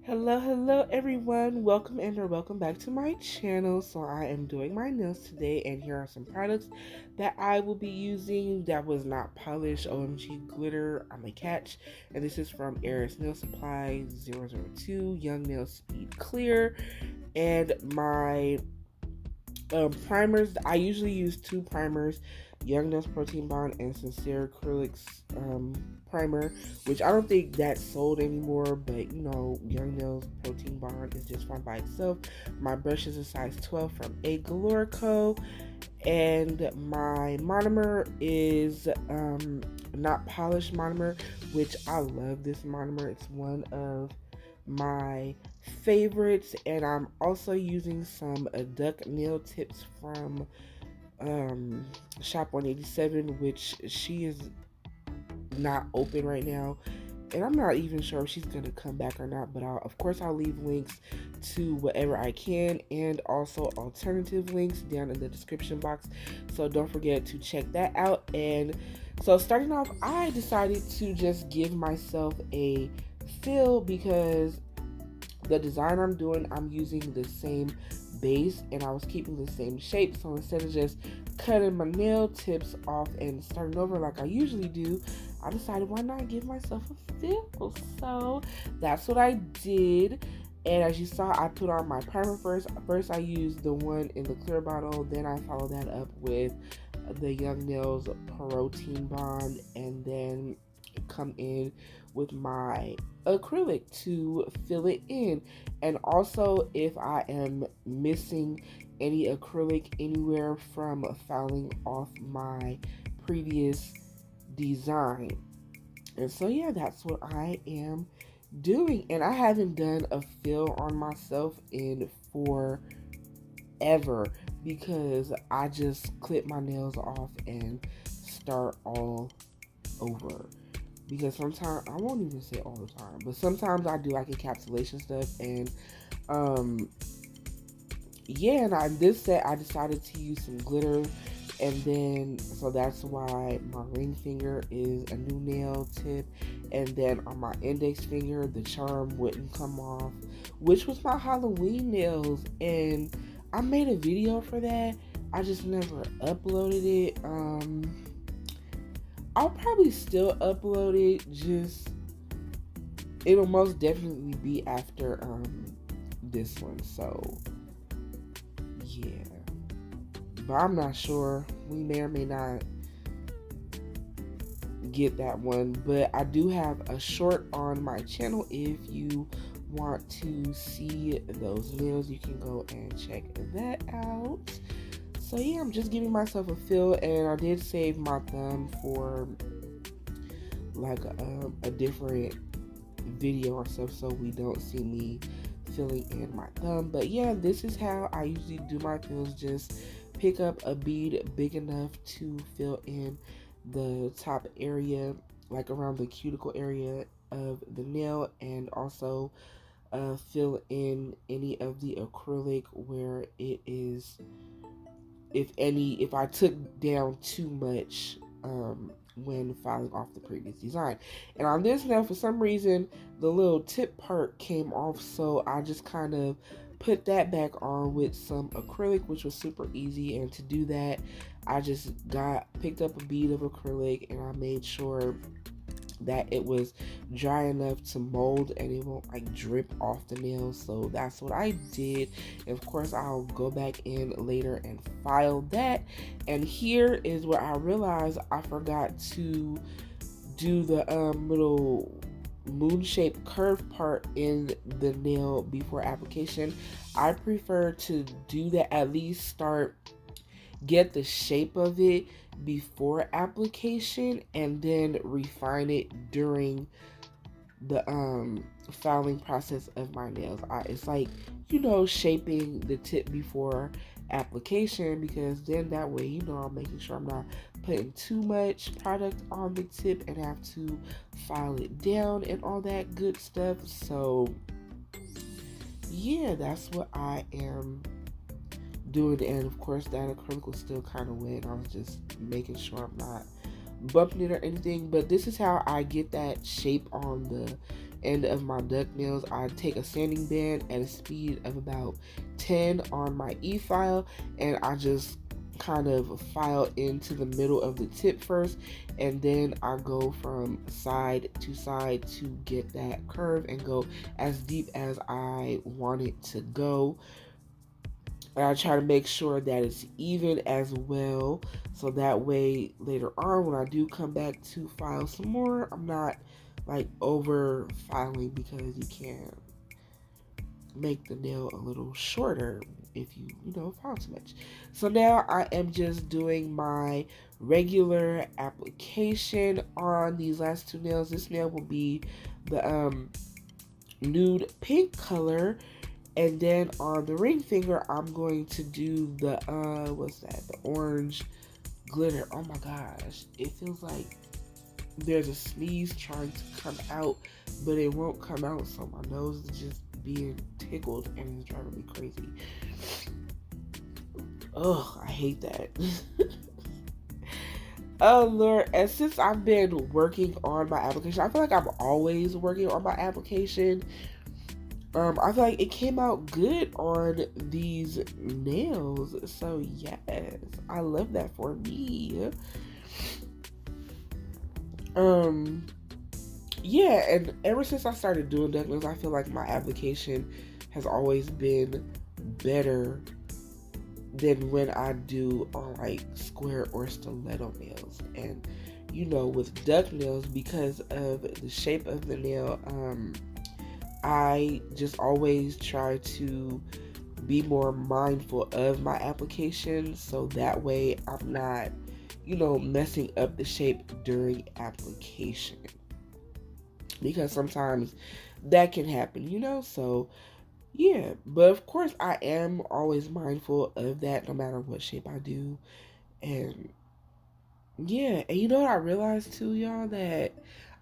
Hello everyone, welcome or welcome back to my channel. So I am doing my nails today, and here are some products that I will be using that was not polished. OMG glitter on the catch, and this is from Eris Nail Supply 002 Young Nail Speed Clear. And my primers, I usually use two primers, Young Nails Protein Bond and Sincere Acrylics primer, which I don't think that's sold anymore, but you know, Young Nails Protein Bond is just fine by itself. My brush is a size 12 from Acrylic, and my monomer is not polished monomer, which I love this monomer. It's one of my favorites, and I'm also using some duck nail tips from Shop 187, which she is not open right now, and I'm not even sure if she's gonna come back or not, but of course I'll leave links to whatever I can, and also alternative links down in the description box, so don't forget to check that out. And so starting off, I decided to just give myself a fill because the design I'm doing, I'm using the same base and I was keeping the same shape. So instead of just cutting my nail tips off and starting over like I usually do, I decided why not give myself a fill. So that's what I did. And as you saw, I put on my primer first. First I used the one in the clear bottle, then I followed that up with the Young Nails Protein Bond, and then come in with my acrylic to fill it in. And also, if I am missing any acrylic anywhere from filing off my previous design. And so yeah, that's what I am doing. And I haven't done a fill on myself in forever because I just clip my nails off and start all over. Because sometimes, I won't even say all the time, but sometimes I do like encapsulation stuff, and yeah, and on this set I decided to use some glitter, and then so that's why my ring finger is a new nail tip, and then on my index finger the charm wouldn't come off, which was my Halloween nails, and I made a video for that. I just never uploaded it. I'll probably still upload it, just it'll most definitely be after this one. So yeah, but I'm not sure, we may or may not get that one, but I do have a short on my channel. If you want to see those nails, you can go and check that out. So yeah, I'm just giving myself a fill, and I did save my thumb for like a different video or stuff, so we don't see me filling in my thumb. But yeah, this is how I usually do my fills. Just pick up a bead big enough to fill in the top area, like around the cuticle area of the nail, and also fill in any of the acrylic where it is, if I took down too much when filing off the previous design. And on this nail, for some reason, the little tip part came off, so I just kind of put that back on with some acrylic, which was super easy. And to do that, I just picked up a bead of acrylic, and I made sure that it was dry enough to mold and it won't like drip off the nails. So that's what I did. And of course I'll go back in later and file that. And here is where I realized I forgot to do the little moon shaped curve part in the nail before application. I prefer to do that, at least get the shape of it before application, and then refine it during the filing process of my nails. It's like, you know, shaping the tip before application, because then that way, you know, I'm making sure I'm not putting too much product on the tip and have to file it down and all that good stuff. So yeah, that's what I am doing. And of course that acrylic was still kind of wet. I was just making sure I'm not bumping it or anything, but this is how I get that shape on the end of my duck nails. I take a sanding band at a speed of about 10 on my e-file, and I just kind of file into the middle of the tip first, and then I go from side to get that curve and go as deep as I want it to go. And I try to make sure that it's even as well, so that way later on when I do come back to file some more, I'm not like over filing, because you can make the nail a little shorter if you file too much. So now I am just doing my regular application on these last two nails. This nail will be the nude pink color, and then on the ring finger I'm going to do the what's that, the orange glitter. Oh my gosh, it feels like there's a sneeze trying to come out, but it won't come out, so my nose is just being tickled and it's driving me crazy. Ugh, I hate that. Oh Lord, and since I've been working on my application, I feel like I'm always working on my application. I feel like it came out good on these nails, so yes, I love that for me. Yeah, and ever since I started doing duck nails, I feel like my application has always been better than when I do on like square or stiletto nails. And with duck nails, because of the shape of the nail, I just always try to be more mindful of my application, so that way I'm not messing up the shape during application, because sometimes that can happen, so yeah. But of course I am always mindful of that no matter what shape I do. And yeah, and you know what I realized too, y'all, that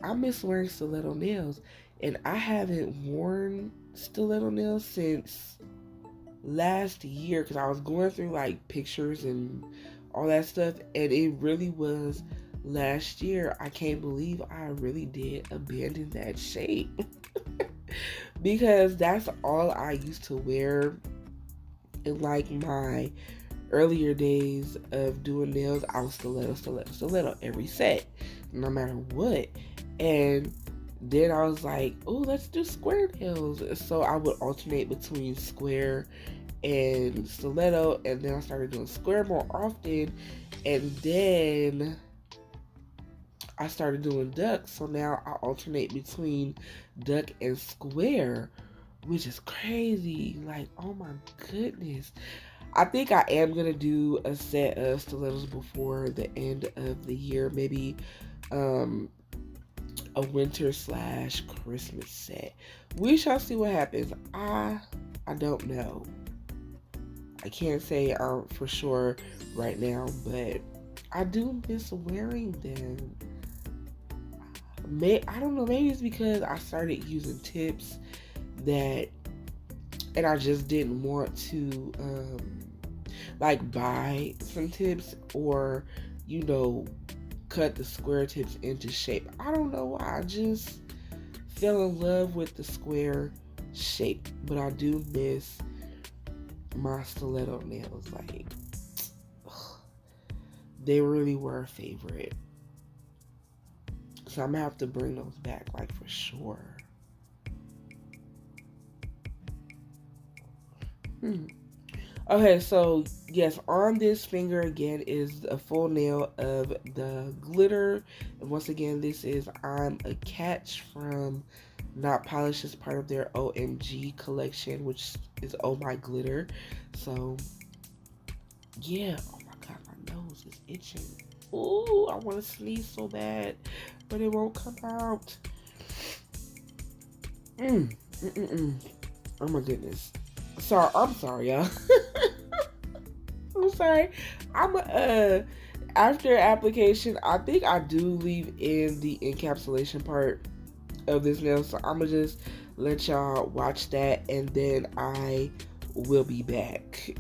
I miss wearing stiletto nails, and I haven't worn stiletto nails since last year, because I was going through like pictures and all that stuff, and it really was last year. I can't believe I really did abandon that shape because that's all I used to wear in like my earlier days of doing nails. I was stiletto every set, no matter what. And then I was like, oh, let's do square nails. So I would alternate between square and stiletto, and then I started doing square more often, and then I started doing duck. So now I alternate between duck and square, which is crazy. Like, oh my goodness. I think I am gonna do a set of stilettos before the end of the year, maybe a winter / Christmas set. We shall see what happens. I don't know. I can't say for sure right now, but I do miss wearing them. I don't know, maybe it's because I started using tips and I just didn't want to like buy some tips or cut the square tips into shape. I don't know why. I just fell in love with the square shape, but I do miss my stiletto nails. Like, ugh, they really were a favorite. So I'm gonna have to bring those back, like, for sure. Okay, so yes, on this finger again is a full nail of the glitter. And once again, this is I'm a Catch from Not Polished, as part of their OMG collection, which is Oh My Glitter. So yeah, oh my god, my nose is itching. Ooh, I want to sneeze so bad, but it won't come out. Oh my goodness. I'm sorry, y'all. I'm sorry. After application, I think I do leave in the encapsulation part of this nail, so I'm gonna just let y'all watch that, and then I will be back.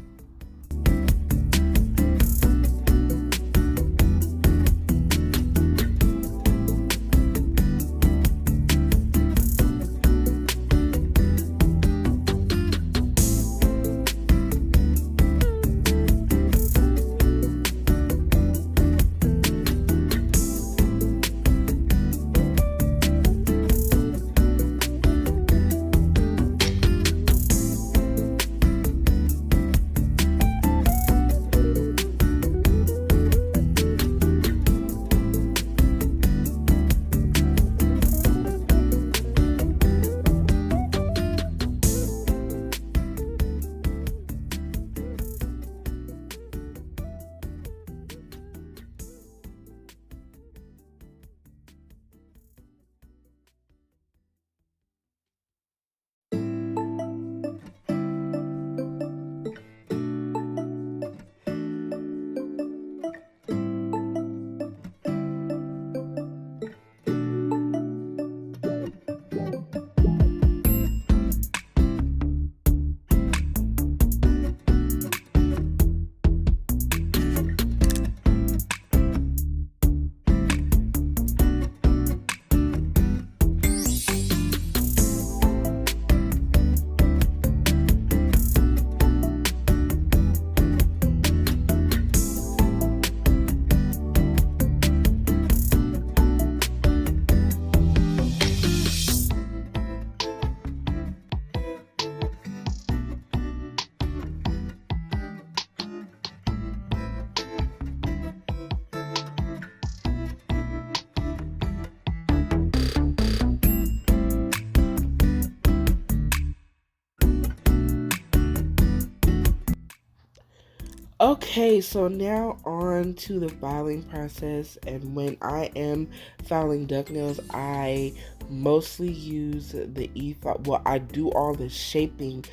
Okay, so now on to the filing process. And when I am filing duck nails, I mostly use the e-file. Well, I do all the shaping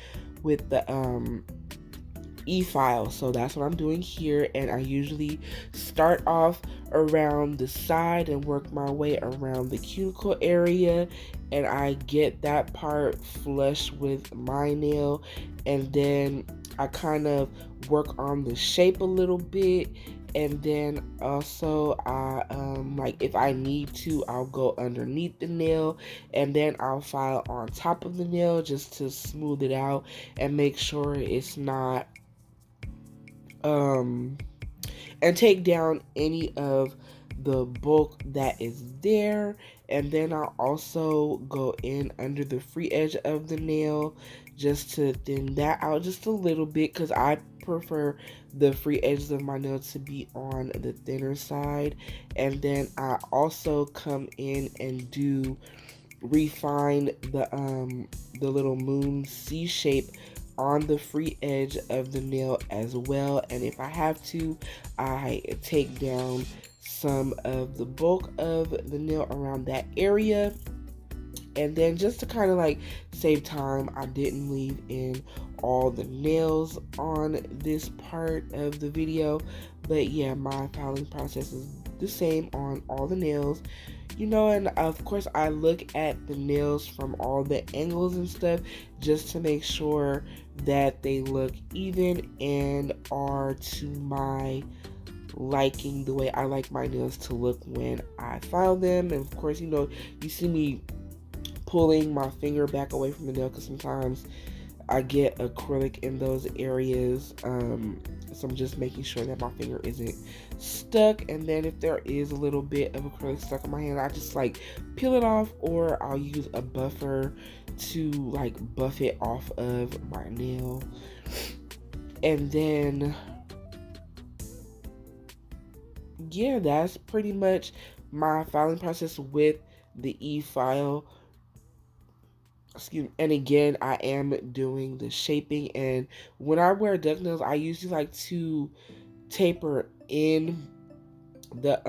with the e-file, so that's what I'm doing here. And I usually start off around the side and work my way around the cuticle area, and I get that part flush with my nail, and then I kind of work on the shape a little bit. And then also I like, if I need to, I'll go underneath the nail, and then I'll file on top of the nail just to smooth it out and make sure it's not um and take down any of the bulk that is there. And then I'll also go in under the free edge of the nail just to thin that out just a little bit, because I prefer the free edges of my nail to be on the thinner side. And then I also come in and do refine the little moon C shape on the free edge of the nail as well. And if I have to, I take down some of the bulk of the nail around that area. And then just to kind of like save time, I didn't leave in all the nails on this part of the video. But yeah, my filing process is the same on all the nails. And of course I look at the nails from all the angles and stuff just to make sure that they look even and are to my liking, the way I like my nails to look when I file them. And of course, you see me pulling my finger back away from the nail because sometimes I get acrylic in those areas. So I'm just making sure that my finger isn't stuck. And then if there is a little bit of acrylic stuck on my hand, I just like peel it off, or I'll use a buffer to like buff it off of my nail. And then yeah, that's pretty much my filing process with the e-file. Excuse me. And again, I am doing the shaping. And when I wear duck nails, I usually like to taper in the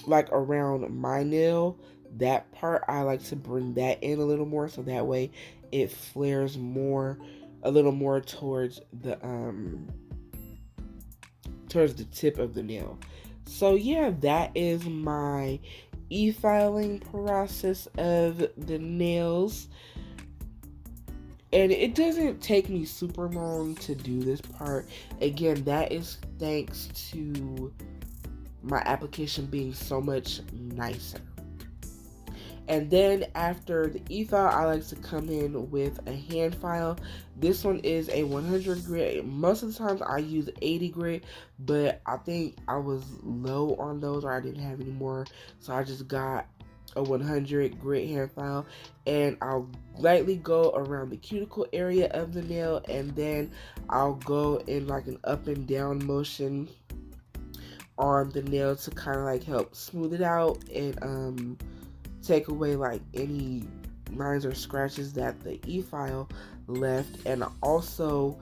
like around my nail. That part, I like to bring that in a little more, so that way it flares more, a little more towards the tip of the nail. So yeah, that is my e-filing process of the nails. And it doesn't take me super long to do this part. Again, that is thanks to my application being so much nicer. And then after the e-file, I like to come in with a hand file. This one is a 100 grit. Most of the times I use 80 grit, but I think I was low on those, or I didn't have any more, so I just got a 100 grit hand file. And I'll lightly go around the cuticle area of the nail, and then I'll go in like an up and down motion on the nail to kind of like help smooth it out and take away like any lines or scratches that the e-file left. And also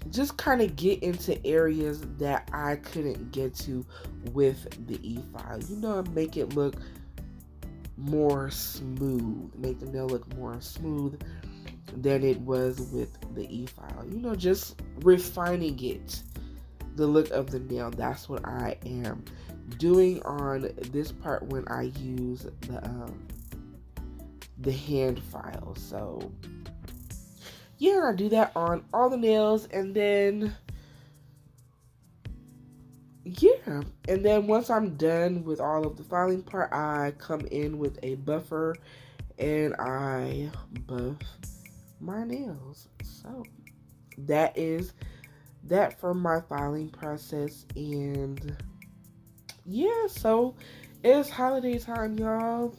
just kind of get into areas that I couldn't get to with the e-file. Make it look more smooth, make the nail look more smooth than it was with the e-file. Just refining it, the look of the nail. That's what I am doing on this part when I use the hand file. So yeah, I do that on all the nails. And then yeah, and then once I'm done with all of the filing part, I come in with a buffer and I buff my nails. So that is that for my filing process. And yeah, so it's holiday time, y'all.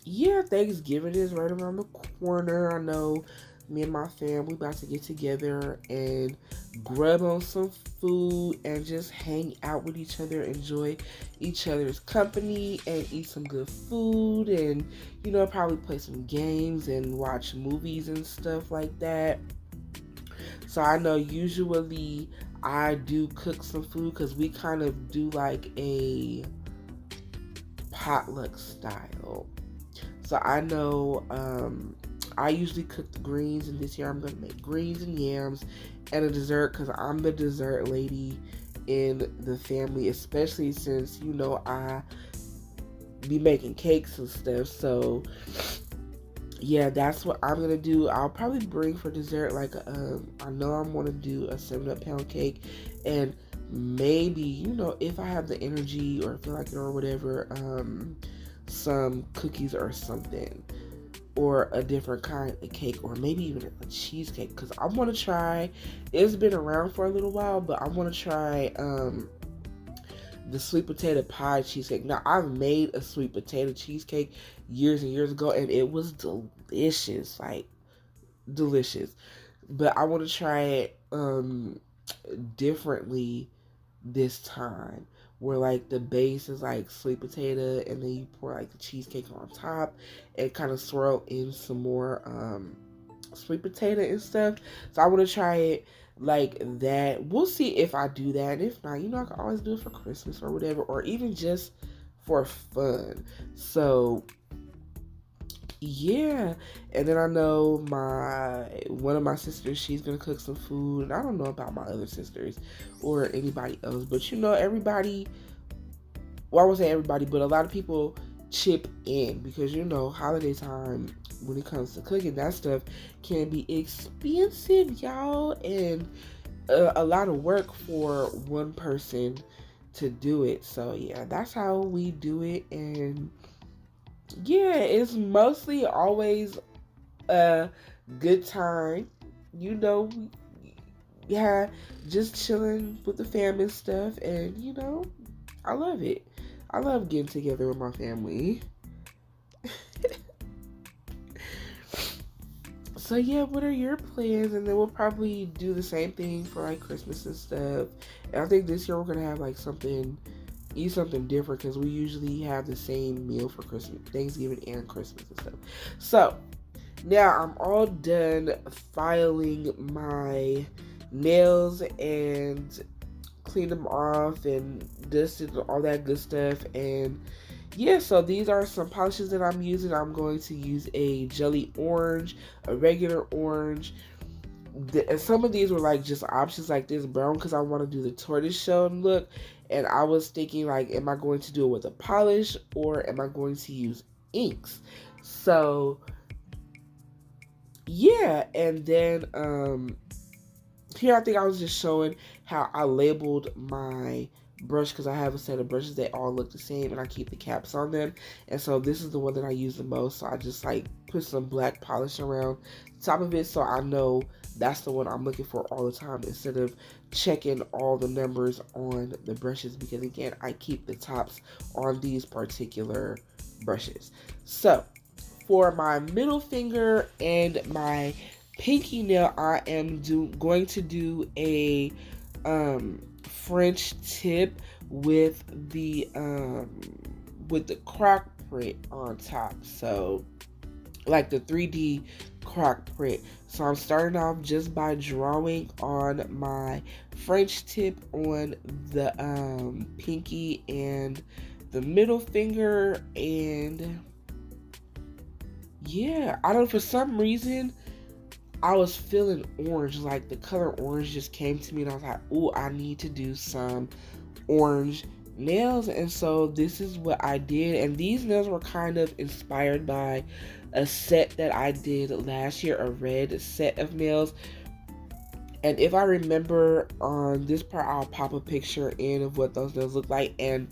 Yeah, Thanksgiving is right around the corner. I know me and my fam, we about to get together and grub on some food and just hang out with each other, enjoy each other's company, and eat some good food, and probably play some games and watch movies and stuff like that. So I know usually I do cook some food because we kind of do like a potluck style. So I know I usually cook the greens, and this year I'm going to make greens and yams and a dessert because I'm the dessert lady in the family, especially since, you know, I be making cakes and stuff. So yeah, that's what I'm gonna do. I'll probably bring for dessert like I know I'm gonna do a 7 up pound cake, and maybe, you know, if I have the energy or feel like it or whatever, some cookies or something, or a different kind of cake, or maybe even a cheesecake, because I want to try. It's been around for a little while, but I want to try the sweet potato pie cheesecake. Now, I've made a sweet potato cheesecake years and years ago, and it was delicious, like delicious. But I want to try it differently this time, where like the base is like sweet potato, and then you pour like the cheesecake on top and kind of swirl in some more sweet potato and stuff. So I want to try it like that. We'll see if I do that. And if not, you know, I can always do it for Christmas or whatever, or even just for fun. So yeah. And then I know my one of my sisters, she's gonna cook some food. And I don't know about my other sisters or anybody else, but you know, everybody, well, I won't say everybody, but a lot of people chip in, because you know, holiday time, when it comes to cooking, that stuff can be expensive, y'all, and a lot of work for one person to do it. So yeah, that's how we do it. And yeah, it's mostly always a good time, you know. Yeah, just chilling with the family and stuff, and you know, I love it. I love getting together with my family. So yeah, what are your plans? And then we'll probably do the same thing for like Christmas and stuff. And I think this year we're gonna have like eat something different, because we usually have the same meal for Christmas, Thanksgiving, and Christmas and stuff. So now I'm all done filing my nails and clean them off and dusted and all that good stuff. And yeah, so these are some polishes that I'm using. I'm going to use a jelly orange, a regular orange. And some of these were like just options, like this brown, because I want to do the tortoise shell look. And I was thinking, like, am I going to do it with a polish, or am I going to use inks? So yeah, and then here I think I was just showing how I labeled my brush, because I have a set of brushes that all look the same and I keep the caps on them. And so this is the one that I use the most. So I just like put some black polish around the top of it, so I know that's the one I'm looking for all the time, instead of checking all the numbers on the brushes, because again, I keep the tops on these particular brushes. So for my middle finger and my pinky nail, I am going to do a French tip with the croc print on top. So like the 3D croc print. So I'm starting off just by drawing on my French tip on the pinky and the middle finger. And yeah, I don't know, for some reason I was feeling orange, like the color orange just came to me, and I was like, oh, I need to do some orange nails. And so this is what I did. And these nails were kind of inspired by a set that I did last year, a red set of nails. And if I remember on this part, I'll pop a picture in of what those nails look like. And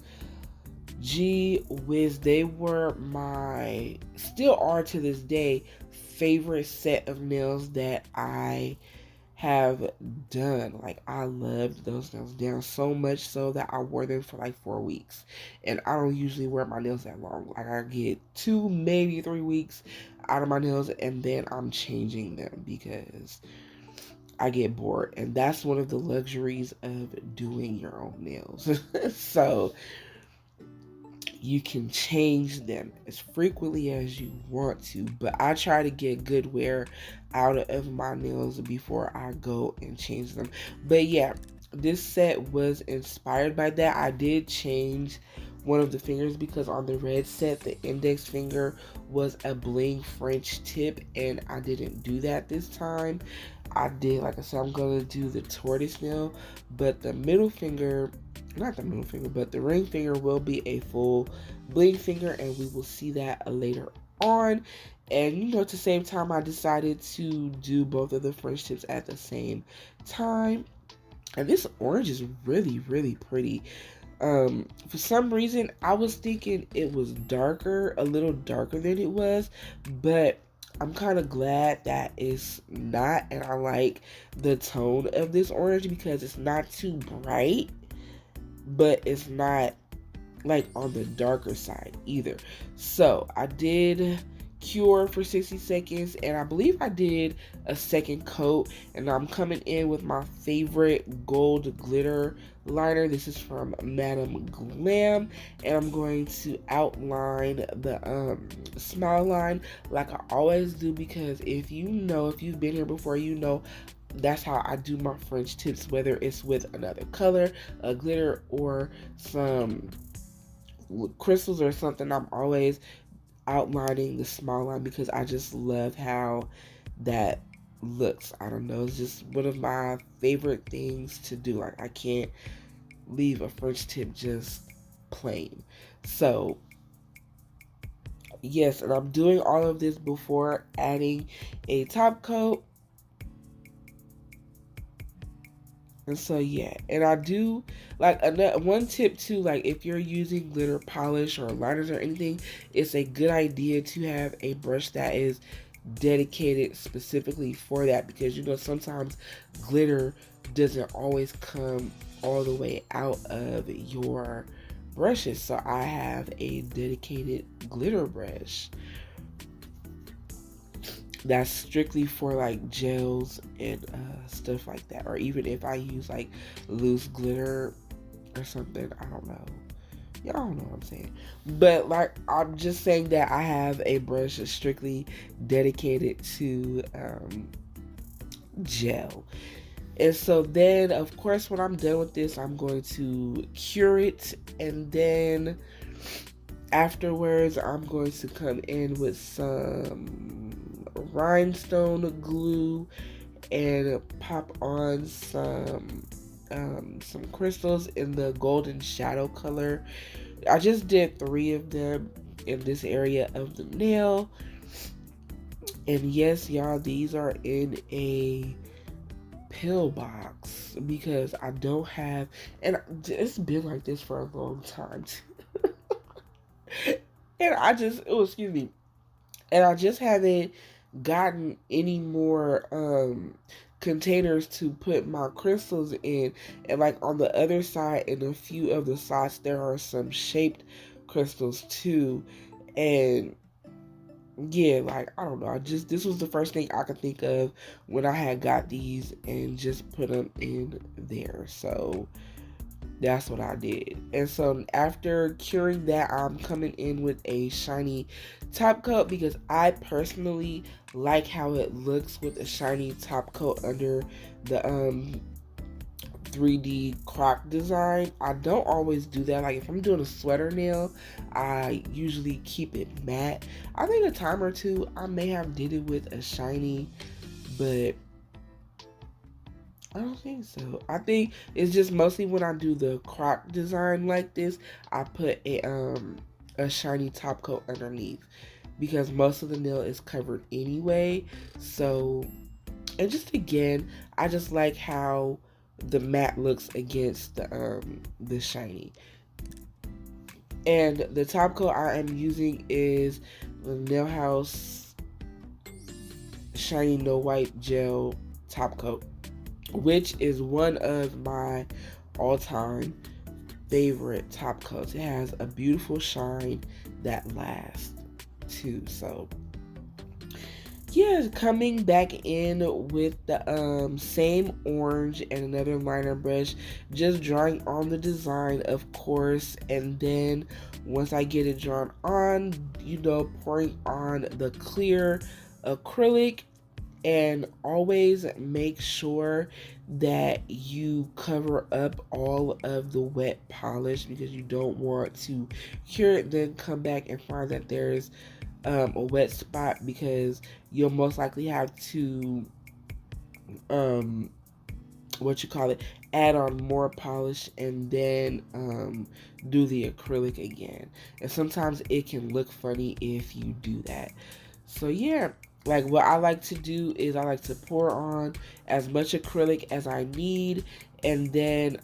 gee whiz, they were still are to this day, favorite set of nails that I have done. Like, I loved those nails down so much so that I wore them for like 4 weeks. And I don't usually wear my nails that long. Like, I get 2, maybe 3 weeks out of my nails, and then I'm changing them because I get bored. And that's one of the luxuries of doing your own nails. So you can change them as frequently as you want to, but I try to get good wear out of my nails before I go and change them. But yeah, this set was inspired by that. I did change one of the fingers because on the red set, the index finger was a bling French tip, and I didn't do that this time. I did, like I said, I'm gonna do the tortoise nail, but the middle finger, not the middle finger, but the ring finger will be a full bling finger, and we will see that later on. And you know, at the same time, I decided to do both of the French tips at the same time. And this orange is really, really pretty. For some reason, I was thinking it was darker, a little darker than it was, but I'm kind of glad that it's not, and I like the tone of this orange because it's not too bright, but it's not like on the darker side either. So I did cure for 60 seconds, and I believe I did a second coat, and I'm coming in with my favorite gold glitter liner. This is from Madame Glam, and I'm going to outline the smile line like I always do, because if you've been here before, you know that's how I do my French tips, whether it's with another color, a glitter, or some crystals or something. I'm always outlining the smile line because I just love how that looks. I don't know, it's just one of my favorite things to do. Like, I can't leave a French tip just plain. So yes, and I'm doing all of this before adding a top coat. And so yeah, and I do like another one tip too, like if you're using glitter polish or liners or anything, it's a good idea to have a brush that is dedicated specifically for that, because you know sometimes glitter doesn't always come all the way out of your brushes. So I have a dedicated glitter brush that's strictly for like gels and stuff like that, or even if I use like loose glitter or something, I don't know, y'all don't know what I'm saying, but like I'm just saying that I have a brush that's strictly dedicated to gel. And so then of course when I'm done with this, I'm going to cure it, and then afterwards I'm going to come in with some rhinestone glue and pop on some crystals in the golden shadow color. I just did 3 of them in this area of the nail, and yes y'all, these are in a pill box because I don't have, and it's been like this for a long time and excuse me, and I just haven't gotten any more containers to put my crystals in. And like on the other side and a few of the sides, there are some shaped crystals too. And yeah, like I don't know, this was the first thing I could think of when I had got these and just put them in there. So that's what I did. And so after curing that, I'm coming in with a shiny top coat because I personally like how it looks with a shiny top coat under the 3D croc design. I don't always do that. Like if I'm doing a sweater nail, I usually keep it matte. I think a time or two I may have did it with a shiny, but I don't think so. I think it's just mostly when I do the croc design like this, I put a shiny top coat underneath because most of the nail is covered anyway. So, and just again, I just like how the matte looks against the shiny. And the top coat I am using is the Nail House Shiny No White Gel Top Coat, which is one of my all-time favorite top coats. It has a beautiful shine that lasts too. So yeah, coming back in with the same orange and another liner brush, just drawing on the design, of course, and then once I get it drawn on, pouring on the clear acrylic. And always make sure that you cover up all of the wet polish, because you don't want to cure it, then come back and find that there's a wet spot, because you'll most likely have to um, add on more polish and then do the acrylic again. And sometimes it can look funny if you do that. So yeah, like what I like to do is I like to pour on as much acrylic as I need, and then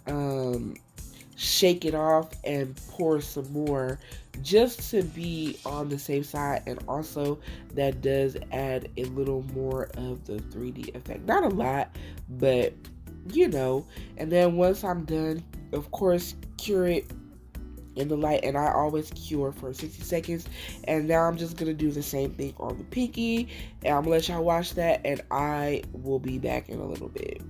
shake it off and pour some more, just to be on the safe side. And also that does add a little more of the 3D effect, not a lot, but and then once I'm done, of course, cure it in the light, and I always cure for 60 seconds. And now I'm just gonna do the same thing on the pinky, and I'm gonna let y'all watch that, and I will be back in a little bit.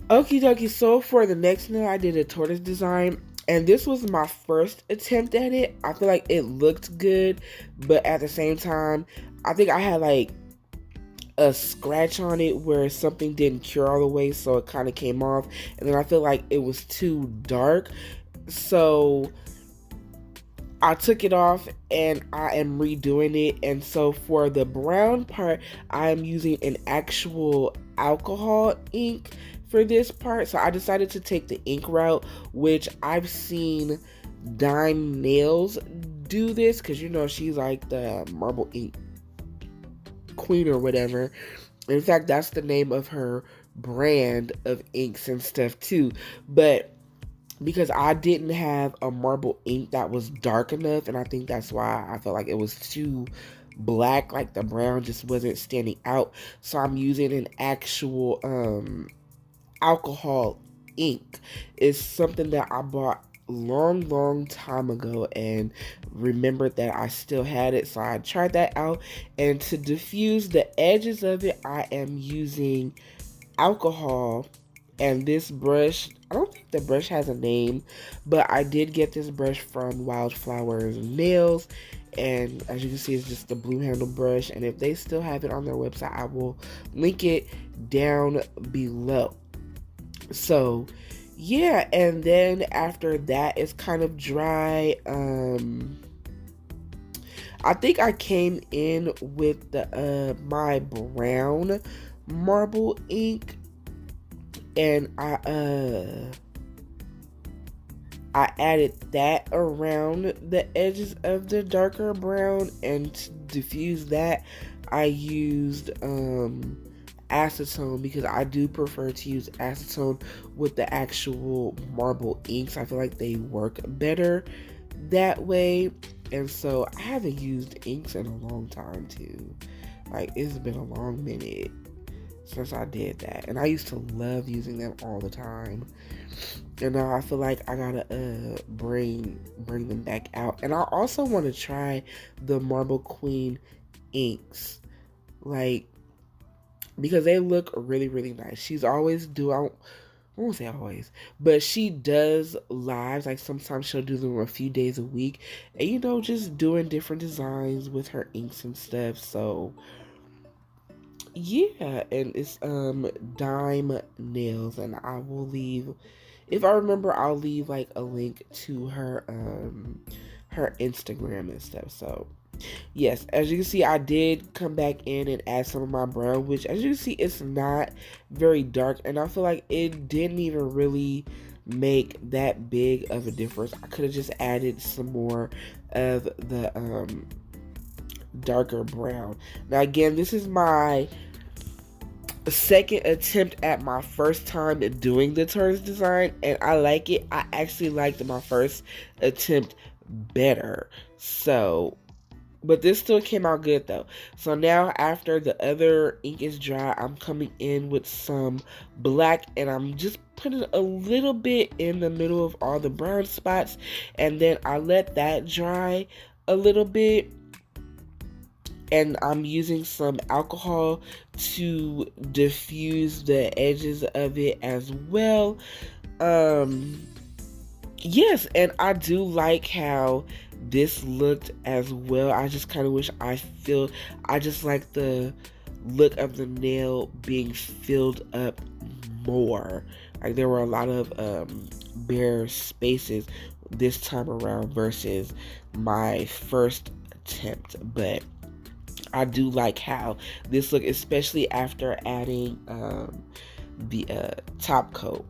Okie dokie, so for the next nail, I did a tortoise design, and this was my first attempt at it. I feel like it looked good, but at the same time, I think I had like a scratch on it where something didn't cure all the way, so it kind of came off, and then I feel like it was too dark, so I took it off and I am redoing it. And so for the brown part, I am using an actual alcohol ink for this part. So I decided to take the ink route, which I've seen Dyme Nails do this, because she's like the marble ink queen or whatever. In fact, that's the name of her brand of inks and stuff too. But because I didn't have a marble ink that was dark enough, and I think that's why I felt like it was too black, like the brown just wasn't standing out. So I'm using an actual alcohol ink. It's something that I bought long time ago and remembered that I still had it, so I tried that out. And to diffuse the edges of it, I am using alcohol. And this brush, I don't think the brush has a name, but I did get this brush from Wildflowers Nails, and as you can see, it's just a blue handle brush. And if they still have it on their website, I will link it down below. So yeah, and then after that is kind of dry, I think I came in with the my brown marble ink, and I added that around the edges of the darker brown, and to diffuse that, I used acetone, because I do prefer to use acetone with the actual marble inks. I feel like they work better that way. And so I haven't used inks in a long time too. Like, it's been a long minute since I did that, and I used to love using them all the time. And now I feel like I gotta bring them back out. And I also want to try the Marble Queen inks, like, because they look really, really nice. She's always I won't say always, but she does lives. Like, sometimes she'll do them a few days a week, and just doing different designs with her inks and stuff. So yeah, and it's Dyme Nails, and I will leave, if I remember, I'll leave like a link to her Instagram and stuff. So yes, as you can see, I did come back in and add some of my brown, which, as you can see, it's not very dark, and I feel like it didn't even really make that big of a difference. I could have just added some more of the darker brown. Now again, this is my second attempt at my first time doing the Tortoise design, and I like it. I actually liked my first attempt better. So, but this still came out good though. So now, after the other ink is dry, I'm coming in with some black, and I'm just putting a little bit in the middle of all the brown spots, and then I let that dry a little bit. And I'm using some alcohol to diffuse the edges of it as well. Yes, and I do like how this looked as well. I just kind of wish I just like the look of the nail being filled up more. Like, there were a lot of bare spaces this time around versus my first attempt. But I do like how this look, especially after adding the top coat.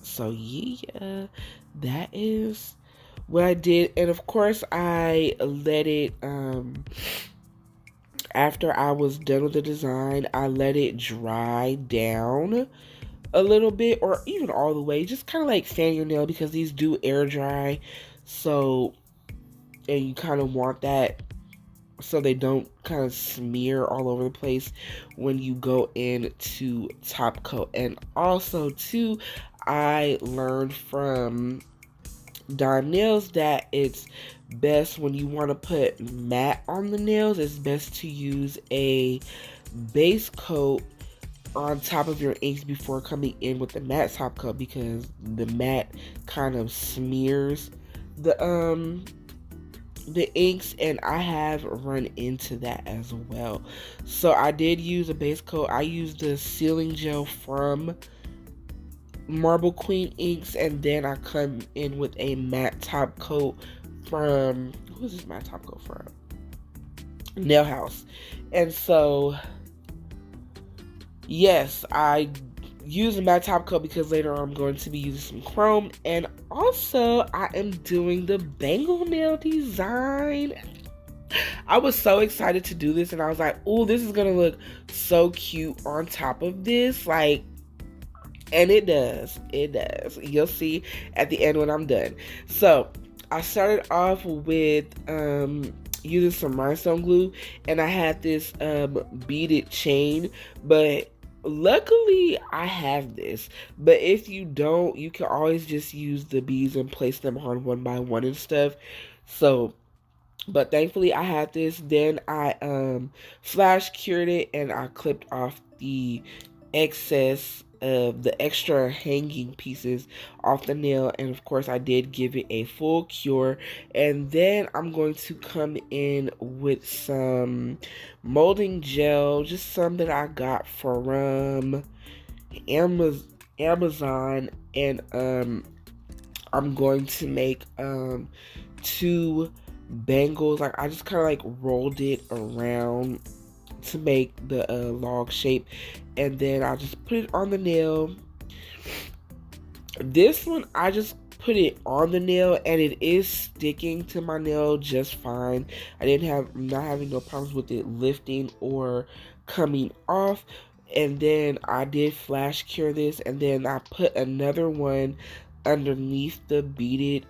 So yeah, that is what I did. And of course, I let it, after I was done with the design, I let it dry down a little bit, or even all the way. Just kind of like fan your nail, because these do air dry. So, and you kind of want that so they don't kind of smear all over the place when you go in to top coat. And also too, I learned from Dyme Nails that it's best, when you want to put matte on the nails, it's best to use a base coat on top of your inks before coming in with the matte top coat, because the matte kind of smears the inks, and I have run into that as well. So I did use a base coat. I used the sealing gel from Marble Queen inks, and then I come in with a matte top coat from, who's this matte top coat from? Nail House. And so yes, I use a matte top coat because later on I'm going to be using some chrome. And also, I am doing the Bangle nail design. I was so excited to do this, and I was like, oh, this is gonna look so cute on top of this, like, and it does. You'll see at the end when I'm done. So I started off with using some rhinestone glue, and I had this beaded chain, but luckily I have this. But if you don't, you can always just use the beads and place them on one by one and stuff. So, but thankfully I had this. Then I flash cured it, and I clipped off the excess of the extra hanging pieces off the nail. And of course, I did give it a full cure. And then I'm going to come in with some molding gel, just some that I got from Amazon. And I'm going to make 2 bangles. Like, I just kind of like rolled it around to make the log shape, and then I just put it on the nail. This one I just put it on the nail, and it is sticking to my nail just fine. I'm not having no problems with it lifting or coming off. And then I did flash cure this, and then I put another one underneath the beaded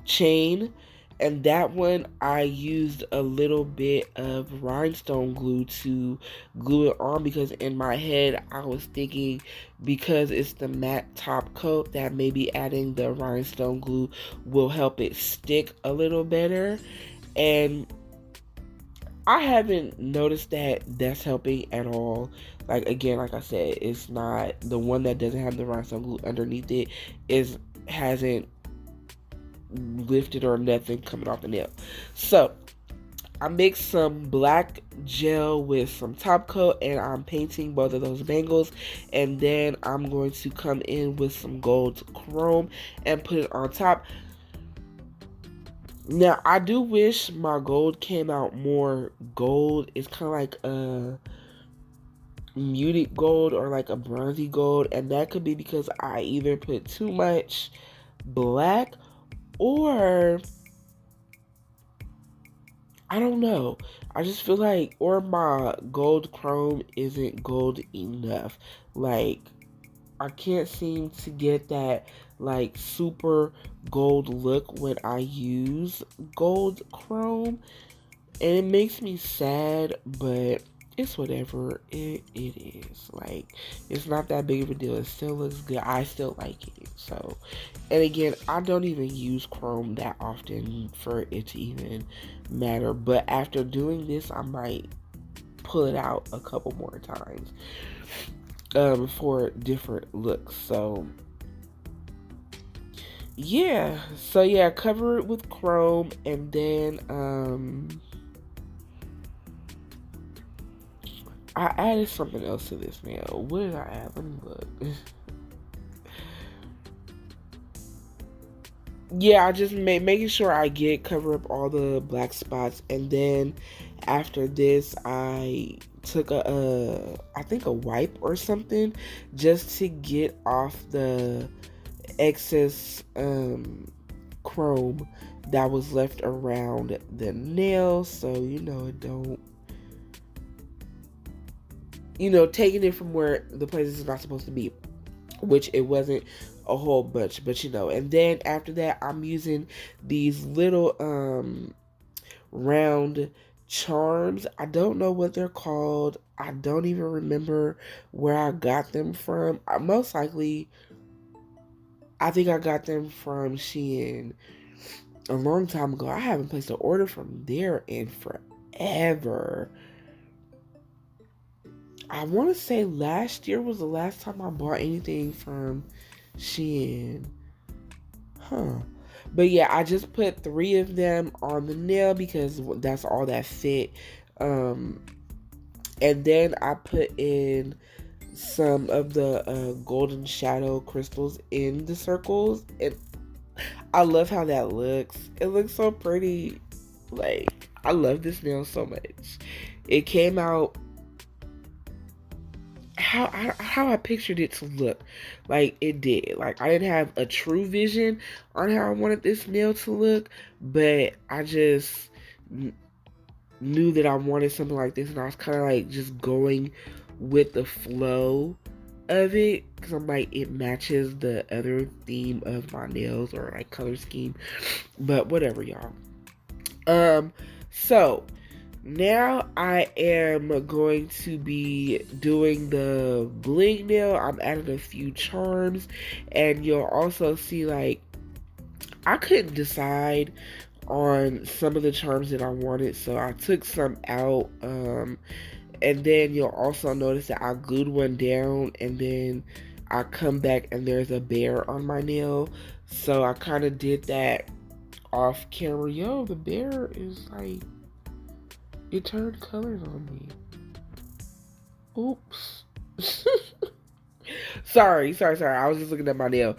chain, and that one I used a little bit of rhinestone glue to glue it on, because in my head I was thinking, because it's the matte top coat, that maybe adding the rhinestone glue will help it stick a little better. And I haven't noticed that that's helping at all. Like, again, like I said, it's not the one that doesn't have the rhinestone glue underneath it is hasn't lifted or nothing coming off the nail. So I mixed some black gel with some top coat, and I'm painting both of those bangles, and then I'm going to come in with some gold chrome and put it on top. Now, I do wish my gold came out more gold. It's kind of like a muted gold or like a bronzy gold, and that could be because I either put too much black, or I don't know. I just feel like, or my gold chrome isn't gold enough. Like, I can't seem to get that like super gold look when I use gold chrome, and it makes me sad, but it's whatever. It is. Like, it's not that big of a deal. It still looks good. I still like it. So, and again, I don't even use chrome that often for it to even matter. But after doing this, I might pull it out a couple more times for different looks. So yeah. So yeah, cover it with chrome, and then I added something else to this nail. What did I add? Let me look. Yeah, I just making sure I cover up all the black spots, and then after this, I took I think a wipe or something, just to get off the excess chrome that was left around the nail, so it don't, taking it from where the place is not supposed to be, which it wasn't a whole bunch, but and then after that, I'm using these little round charms. I don't know what they're called. I don't even remember where I got them from. Most likely, I think I got them from Shein a long time ago. I haven't placed an order from there in forever. I want to say last year was the last time I bought anything from Shein. Huh. But yeah, I just put 3 of them on the nail because that's all that fit. And then I put in some of the golden shadow crystals in the circles. And I love how that looks. It looks so pretty. Like, I love this nail so much. It came out how I pictured it to look. Like, it did. Like, I didn't have a true vision on how I wanted this nail to look, but I just knew that I wanted something like this, and I was kind of like just going with the flow of it, because I'm like, it matches the other theme of my nails, or like color scheme, but whatever, y'all. So now I am going to be doing the bling nail. I'm adding a few charms, and you'll also see, like, I couldn't decide on some of the charms that I wanted, so I took some out, and then you'll also notice that I glued one down, and then I come back and there's a bear on my nail, so I kind of did that off camera. Yo, the bear is like, it turned colors on me. Oops. Sorry. I was just looking at my nail.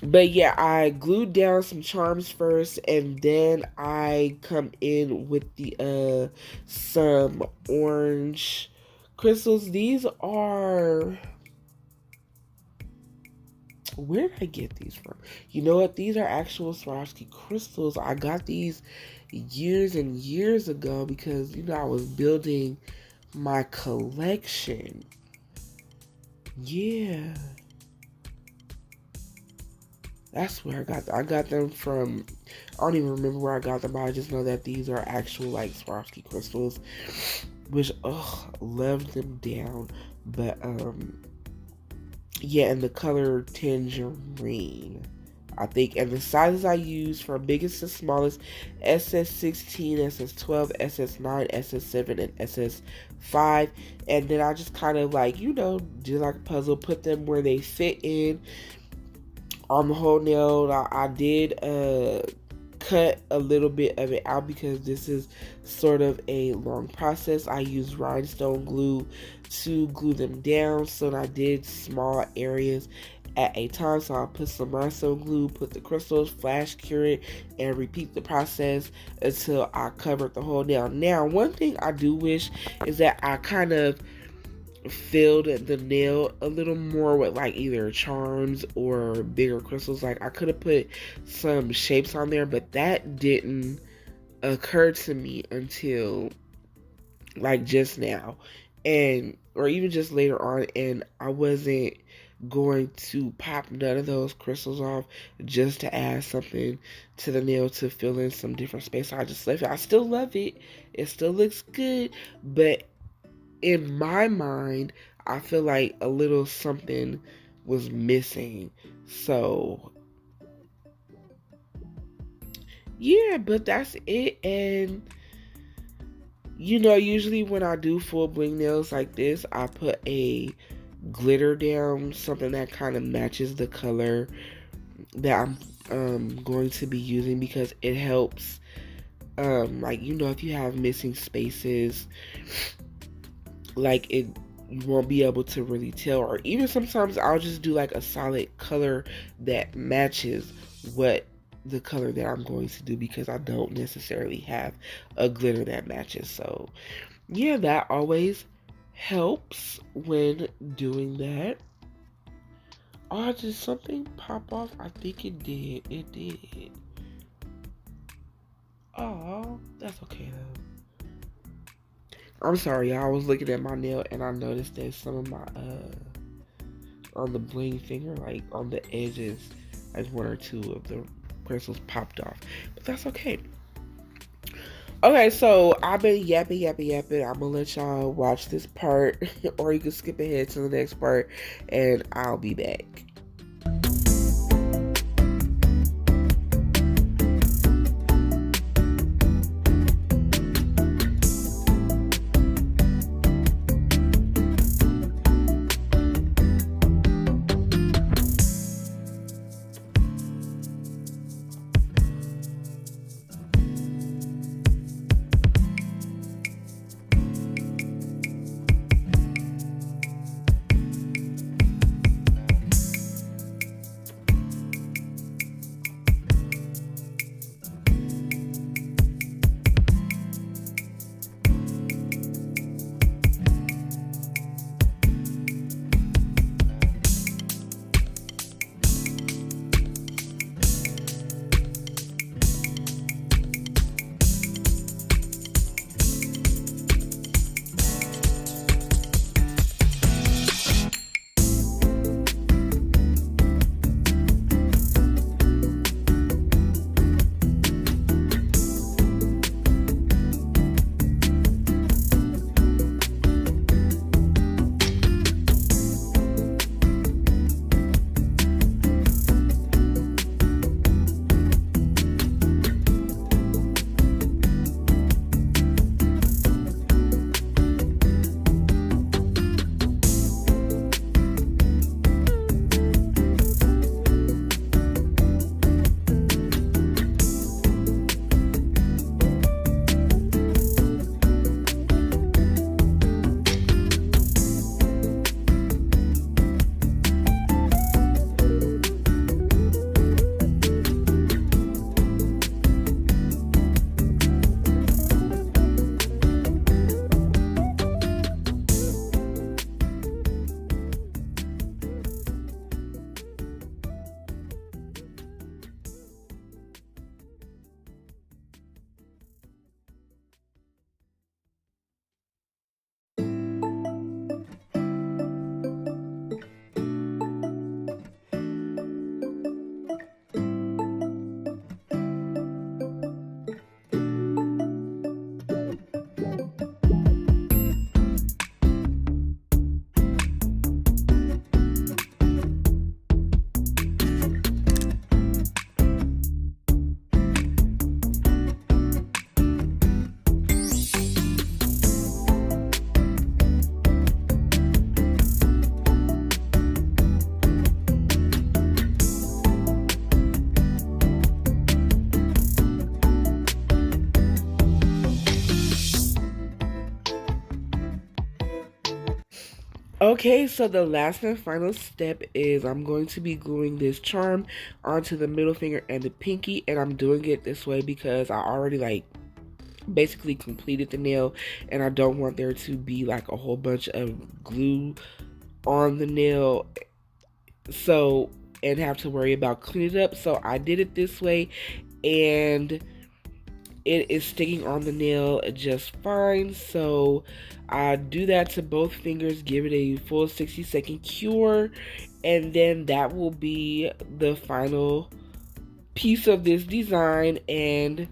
But yeah, I glued down some charms first, and then I come in with the some orange crystals. These are, Where did I get these from? You know what? These are actual Swarovski crystals. I got these years and years ago because, you know, I was building my collection. Yeah. That's where I got them. I got them from, I don't even remember where I got them, but I just know that these are actual, like, Swarovski crystals, which, loved them down. But, yeah, and the color tangerine, I think. And the sizes I use from biggest to smallest: SS16, SS12, SS9, SS7, and SS5. And then I just kind of, like, you know, do like a puzzle, put them where they fit in on the whole nail. I did cut a little bit of it out because this is sort of a long process. I used rhinestone glue to glue them down, so I did small areas at a time. So I'll put some rhinestone glue, put the crystals, flash cure it, and repeat the process until I covered the whole nail. Now, one thing I do wish is that I kind of filled the nail a little more with, like, either charms or bigger crystals. Like, I could have put some shapes on there, but that didn't occur to me until, like, just now, and or even just later on. And I wasn't going to pop none of those crystals off just to add something to the nail to fill in some different space. So I just left it. I still love it. It still looks good, but in my mind, I feel like a little something was missing. So, yeah, but that's it. And, you know, usually when I do full bling nails like this, I put a glitter down, something that kind of matches the color that I'm going to be using, because it helps, like, you know, if you have missing spaces, like, it, you won't be able to really tell. Or even sometimes I'll just do like a solid color that matches what the color that I'm going to do, because I don't necessarily have a glitter that matches. So yeah, that always helps when doing that. Oh, did something pop off? I think it did. It did. Oh, that's okay though. I'm sorry, y'all. I was looking at my nail and I noticed that some of my on the bling finger, like on the edges, like one or two of the crystals popped off. But that's okay. Okay, so I've been yapping. I'm gonna let y'all watch this part, or you can skip ahead to the next part, and I'll be back. Okay, so the last and final step is I'm going to be gluing this charm onto the middle finger and the pinky, and I'm doing it this way because I already like basically completed the nail and I don't want there to be like a whole bunch of glue on the nail, so, and have to worry about cleaning it up. So I did it this way, and it is sticking on the nail just fine. So I do that to both fingers, give it a full 60-second cure, and then that will be the final piece of this design. And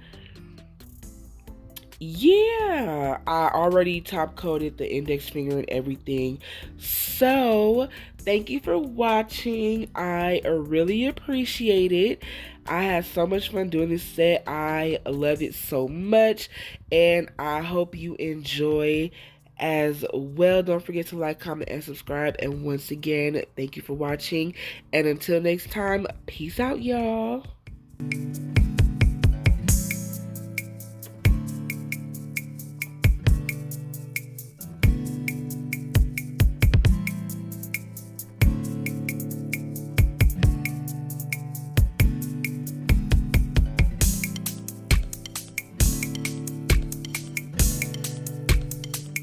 yeah, I already top coated the index finger and everything. So thank you for watching. I really appreciate it. I had so much fun doing this set. I love it so much, and I hope you enjoy as well. Don't forget to like, comment, and subscribe. And once again, thank you for watching. And until next time, peace out, y'all.